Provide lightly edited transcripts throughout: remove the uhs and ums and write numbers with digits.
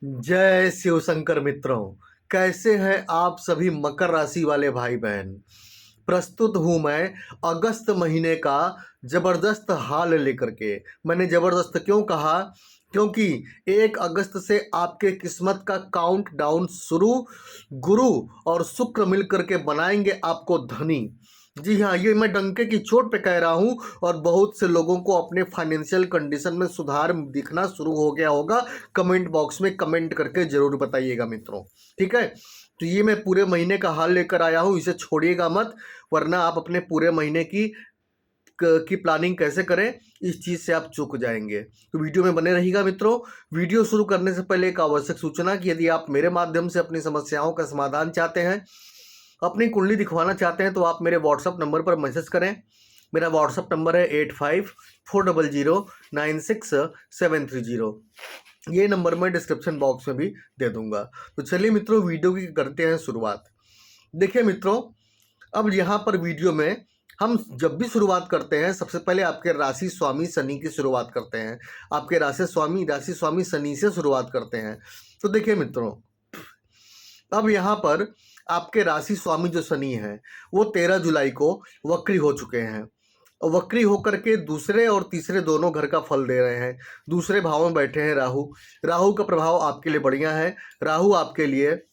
जय शिव शंकर मित्रों। कैसे हैं आप सभी मकर राशि वाले भाई बहन। प्रस्तुत हूं मैं अगस्त महीने का जबरदस्त हाल लेकर के। मैंने जबरदस्त क्यों कहा? क्योंकि 1 अगस्त से आपके किस्मत का काउंट डाउन शुरू। गुरु और शुक्र मिलकर के बनाएंगे आपको धनी। जी हाँ, ये मैं डंके की चोट पे कह रहा हूँ। और बहुत से लोगों को अपने फाइनेंशियल कंडीशन में सुधार दिखना शुरू हो गया होगा। कमेंट बॉक्स में कमेंट करके जरूर बताइएगा मित्रों। ठीक है, तो ये मैं पूरे महीने का हाल लेकर आया हूँ, इसे छोड़िएगा मत, वरना आप अपने पूरे महीने की प्लानिंग कैसे करें इस चीज़ से आप चूक जाएंगे। तो वीडियो में बने रहिएगा मित्रों। वीडियो शुरू करने से पहले एक आवश्यक सूचना कि यदि आप मेरे माध्यम से अपनी समस्याओं का समाधान चाहते हैं, अपनी कुंडली दिखवाना चाहते हैं, तो आप मेरे व्हाट्सअप नंबर पर मैसेज करें। मेरा व्हाट्सअप नंबर है 8540096730। ये नंबर मैं डिस्क्रिप्शन बॉक्स में भी दे दूंगा। तो चलिए मित्रों, वीडियो की करते हैं शुरुआत। देखिए मित्रों, अब यहाँ पर वीडियो में हम जब भी शुरुआत करते हैं, सबसे पहले आपके राशि स्वामी शनि की शुरुआत करते हैं। आपके राशि स्वामी शनि से शुरुआत करते हैं। तो देखिए मित्रों, अब यहाँ पर आपके राशि स्वामी जो शनि हैं, वो 13 जुलाई को वक्री हो चुके हैं। वक्री होकर के दूसरे और तीसरे दोनों घर का फल दे रहे हैं। दूसरे भाव में बैठे हैं राहु। राहु का प्रभाव आपके लिए बढ़िया है। राहु आपके लिए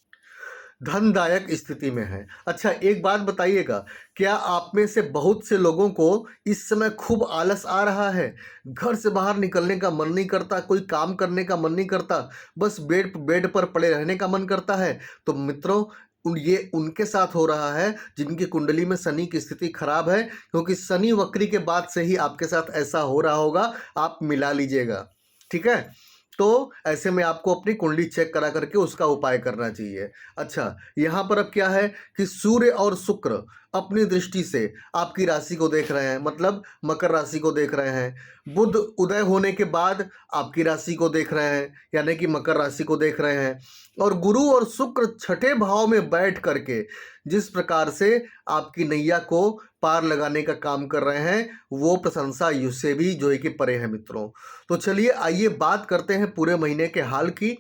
धनदायक स्थिति में है। अच्छा, एक बात बताइएगा, क्या आप में से बहुत से लोगों को इस समय खूब आलस आ रहा है? घर से बाहर निकलने का मन नहीं करता, कोई काम करने का मन नहीं करता, बस बेड पर पड़े रहने का मन करता है? तो मित्रों, ये उनके साथ हो रहा है जिनकी कुंडली में शनि की स्थिति खराब है, क्योंकि शनि वक्री के बाद से ही आपके साथ ऐसा हो रहा होगा। आप मिला लीजिएगा, ठीक है? तो ऐसे में आपको अपनी कुंडली चेक करा करके उसका उपाय करना चाहिए। अच्छा, यहाँ पर अब क्या है कि सूर्य और शुक्र अपनी दृष्टि से आपकी राशि को देख रहे हैं, मतलब मकर राशि को देख रहे हैं। बुध उदय होने के बाद आपकी राशि को देख रहे हैं, यानी कि मकर राशि को देख रहे हैं। और गुरु और शुक्र छठे भाव में बैठ करके जिस प्रकार से आपकी नैया को पार लगाने का काम कर रहे हैं, वो प्रशंसा से भी जो है कि परे है मित्रों। तो चलिए आइए बात करते हैं पूरे महीने के हाल की।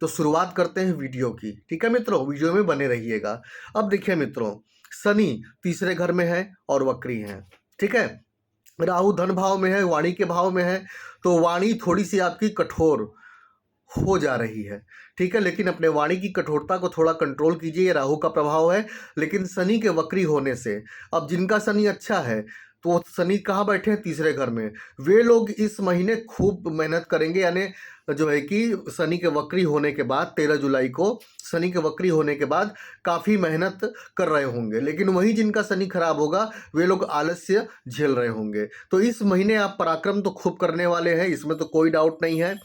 तो शुरुआत करते हैं वीडियो की, ठीक है मित्रों? वीडियो में बने रहिएगा। अब देखिए मित्रों, शनि तीसरे घर में है और वक्री है, ठीक है। राहु धन भाव में है, वाणी के भाव में है। तो वाणी थोड़ी सी आपकी कठोर हो जा रही है, ठीक है, लेकिन अपने वाणी की कठोरता को थोड़ा कंट्रोल कीजिए। ये राहु का प्रभाव है। लेकिन शनि के वक्री होने से अब जिनका शनि अच्छा है, तो शनि कहाँ बैठे हैं? तीसरे घर में। वे लोग इस महीने खूब मेहनत करेंगे, यानी जो है कि शनि के वक्री होने के बाद 13 जुलाई को शनि के वक्री होने के बाद काफ़ी मेहनत कर रहे होंगे। लेकिन वही जिनका शनि खराब होगा, वे लोग आलस्य झेल रहे होंगे। तो इस महीने आप पराक्रम तो खूब करने वाले हैं, इसमें तो कोई डाउट नहीं है।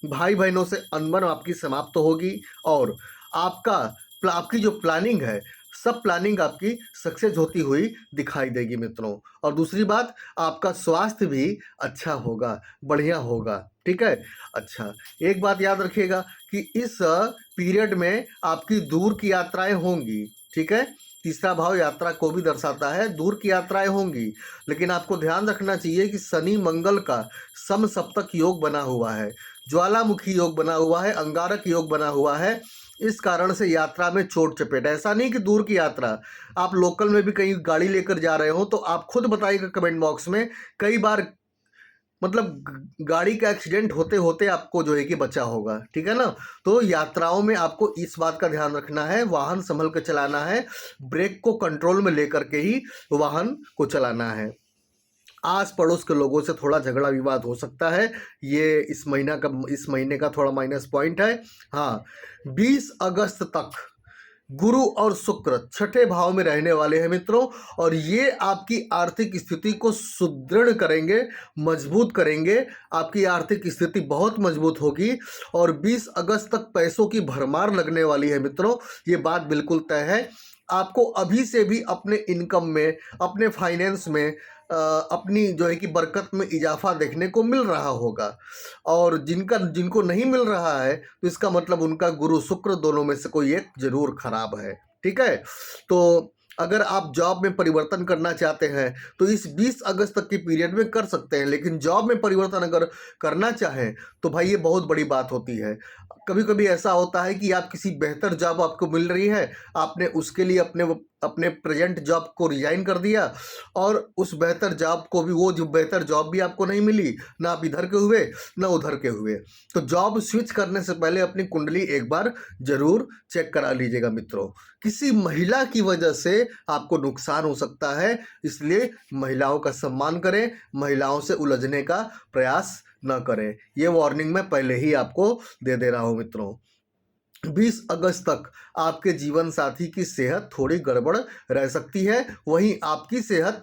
भाई बहनों से अनबन आपकी समाप्त होगी। और आपकी जो प्लानिंग है, सब प्लानिंग आपकी सक्सेस होती हुई दिखाई देगी मित्रों। और दूसरी बात, आपका स्वास्थ्य भी अच्छा होगा, बढ़िया होगा, ठीक है। अच्छा, एक बात याद रखिएगा कि इस पीरियड में आपकी दूर की यात्राएं होंगी, ठीक है। तीसरा भाव यात्रा को भी दर्शाता है, दूर की यात्राएं होंगी। लेकिन आपको ध्यान रखना चाहिए कि शनि मंगल का समसप्तक योग बना हुआ है, ज्वालामुखी योग बना हुआ है, अंगारक योग बना हुआ है। इस कारण से यात्रा में चोट चपेट, ऐसा नहीं कि दूर की यात्रा, आप लोकल में भी कहीं गाड़ी लेकर जा रहे हो, तो आप खुद बताइएगा कमेंट बॉक्स में। कई बार मतलब गाड़ी का एक्सीडेंट होते होते आपको जो है कि बचा होगा, ठीक है ना। तो यात्राओं में आपको इस बात का ध्यान रखना है, वाहन संभल कर चलाना है, ब्रेक को कंट्रोल में लेकर के ही वाहन को चलाना है। आस पड़ोस के लोगों से थोड़ा झगड़ा विवाद हो सकता है, ये इस महीने का थोड़ा माइनस पॉइंट है। हाँ, 20 अगस्त तक गुरु और शुक्र छठे भाव में रहने वाले हैं मित्रों। और ये आपकी आर्थिक स्थिति को सुदृढ़ करेंगे, मजबूत करेंगे। आपकी आर्थिक स्थिति बहुत मजबूत होगी और 20 अगस्त तक पैसों की भरमार लगने वाली है मित्रों। ये बात बिल्कुल तय है। आपको अभी से भी अपने इनकम में, अपने फाइनेंस में अपनी जो है कि बरकत में इजाफा देखने को मिल रहा होगा। और जिनको नहीं मिल रहा है, तो इसका मतलब उनका गुरु शुक्र दोनों में से कोई एक जरूर खराब है, ठीक है। तो अगर आप जॉब में परिवर्तन करना चाहते हैं तो इस 20 अगस्त तक के पीरियड में कर सकते हैं, लेकिन जॉब में परिवर्तन अगर करना चाहें तो भाई ये बहुत बड़ी बात होती है। कभी कभी ऐसा होता है कि आप किसी बेहतर जॉब आपको मिल रही है, आपने उसके लिए अपने प्रेजेंट जॉब को रिजाइन कर दिया और उस बेहतर जॉब को भी, वो जो बेहतर जॉब भी आपको नहीं मिली, ना आप इधर के हुए ना उधर के हुए। तो जॉब स्विच करने से पहले अपनी कुंडली एक बार जरूर चेक करा लीजिएगा मित्रों। किसी महिला की वजह से आपको नुकसान हो सकता है, इसलिए महिलाओं का सम्मान करें, महिलाओं से उलझने का प्रयास न करें। ये वार्निंग मैं पहले ही आपको दे रहा हूं मित्रों। 20 अगस्त तक आपके जीवन साथी की सेहत थोड़ी गड़बड़ रह सकती है, वहीं आपकी सेहत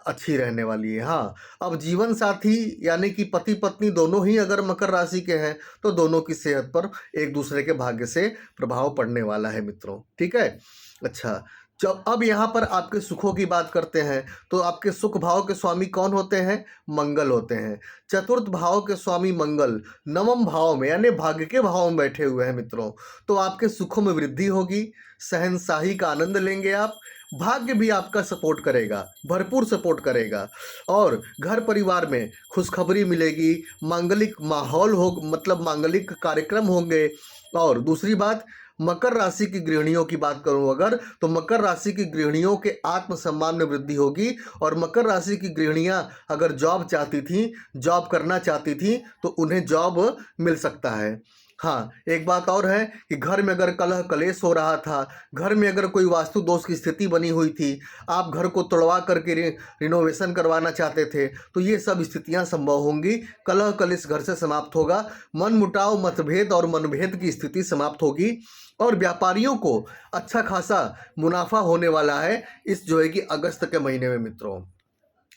अच्छी रहने वाली है। हाँ, अब जीवन साथी यानी कि पति पत्नी दोनों ही अगर मकर राशि के हैं तो दोनों की सेहत पर एक दूसरे के भाग्य से प्रभाव पड़ने वाला है मित्रों। ठीक है। अच्छा, जब अब यहाँ पर आपके सुखों की बात करते हैं तो आपके सुख भाव के स्वामी कौन होते हैं? मंगल होते हैं। चतुर्थ भाव के स्वामी मंगल नवम भाव में यानी भाग्य के भाव में बैठे हुए हैं मित्रों। तो आपके सुखों में वृद्धि होगी, शहंशाही का आनंद लेंगे आप, भाग्य भी आपका सपोर्ट करेगा, भरपूर सपोर्ट करेगा और घर परिवार में खुशखबरी मिलेगी, मांगलिक माहौल हो, मतलब मांगलिक कार्यक्रम होंगे। और दूसरी बात, मकर राशि की गृहिणियों की बात करूं अगर, तो मकर राशि की गृहिणियों के आत्मसम्मान में वृद्धि होगी और मकर राशि की गृहिणियां अगर जॉब चाहती थी, जॉब करना चाहती थी तो उन्हें जॉब मिल सकता है। हाँ, एक बात और है कि घर में अगर कलह कलेश हो रहा था, घर में अगर कोई वास्तु दोष की स्थिति बनी हुई थी, आप घर को तोड़वा करके रिनोवेशन करवाना चाहते थे, तो ये सब स्थितियां संभव होंगी। कलह कलेश घर से समाप्त होगा, मन मुटाव, मतभेद और मनभेद की स्थिति समाप्त होगी और व्यापारियों को अच्छा खासा मुनाफा होने वाला है इस जो है कि अगस्त के महीने में मित्रों।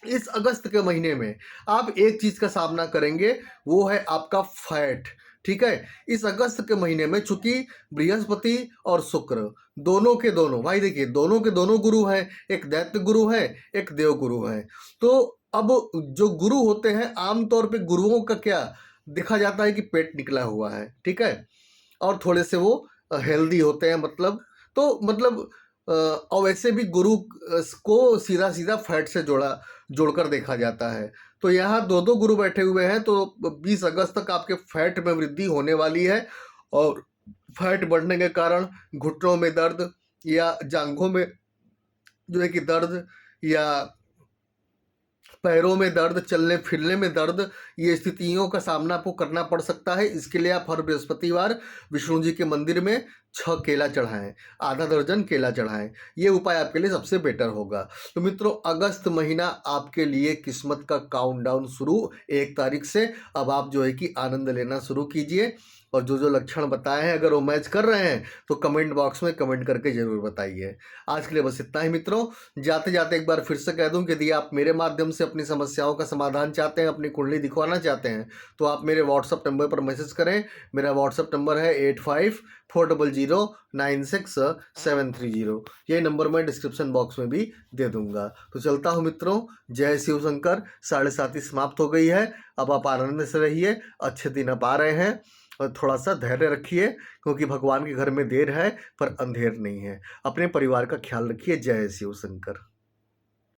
इस अगस्त के महीने में आप एक चीज का सामना करेंगे, वो है आपका फैट। ठीक है। इस अगस्त के महीने में चूंकि बृहस्पति और शुक्र दोनों के दोनों, भाई देखिए, दोनों के दोनों गुरु हैं, एक दैत्य गुरु है, एक देव गुरु है। तो अब जो गुरु होते हैं, आमतौर पे गुरुओं का क्या देखा जाता है कि पेट निकला हुआ है। ठीक है। और थोड़े से वो हेल्दी होते हैं, मतलब और वैसे भी गुरु को सीधा सीधा फैट से जोड़कर देखा जाता है। तो यहाँ दो दो गुरु बैठे हुए हैं, तो 20 अगस्त तक आपके फैट में वृद्धि होने वाली है और फैट बढ़ने के कारण घुटनों में दर्द या जांघों में जो है कि दर्द या पैरों में दर्द, चलने फिरने में दर्द, ये स्थितियों का सामना आपको करना पड़ सकता है। इसके लिए आप हर बृहस्पतिवार विष्णु जी के मंदिर में 6 केला चढ़ाएं, आधा दर्जन केला चढ़ाएं। ये उपाय आपके लिए सबसे बेटर होगा। तो मित्रों, अगस्त महीना आपके लिए किस्मत का काउंटडाउन शुरू 1 तारीख से। अब आप जो है कि आनंद लेना शुरू कीजिए और जो जो लक्षण बताए हैं अगर वो मैच कर रहे हैं तो कमेंट बॉक्स में कमेंट करके जरूर बताइए। आज के लिए बस इतना ही मित्रों। जाते जाते एक बार फिर से कह दूं कि यदि आप मेरे माध्यम से अपनी समस्याओं का समाधान चाहते हैं, अपनी कुंडली दिखवाना चाहते हैं, तो आप मेरे व्हाट्सअप नंबर पर मैसेज करें। मेरा व्हाट्सअप नंबर है 8540096730। ये नंबर मैं डिस्क्रिप्शन बॉक्स में भी दे दूंगा। तो चलता हूँ मित्रों, जय शिव शंकर। 7:30 समाप्त हो गई है। अब आप आनंद से रहिए, अच्छे दिन अब आ रहे हैं और थोड़ा सा धैर्य रखिए, क्योंकि भगवान के घर में देर है पर अंधेर नहीं है। अपने परिवार का ख्याल रखिए। जय शिव शंकर।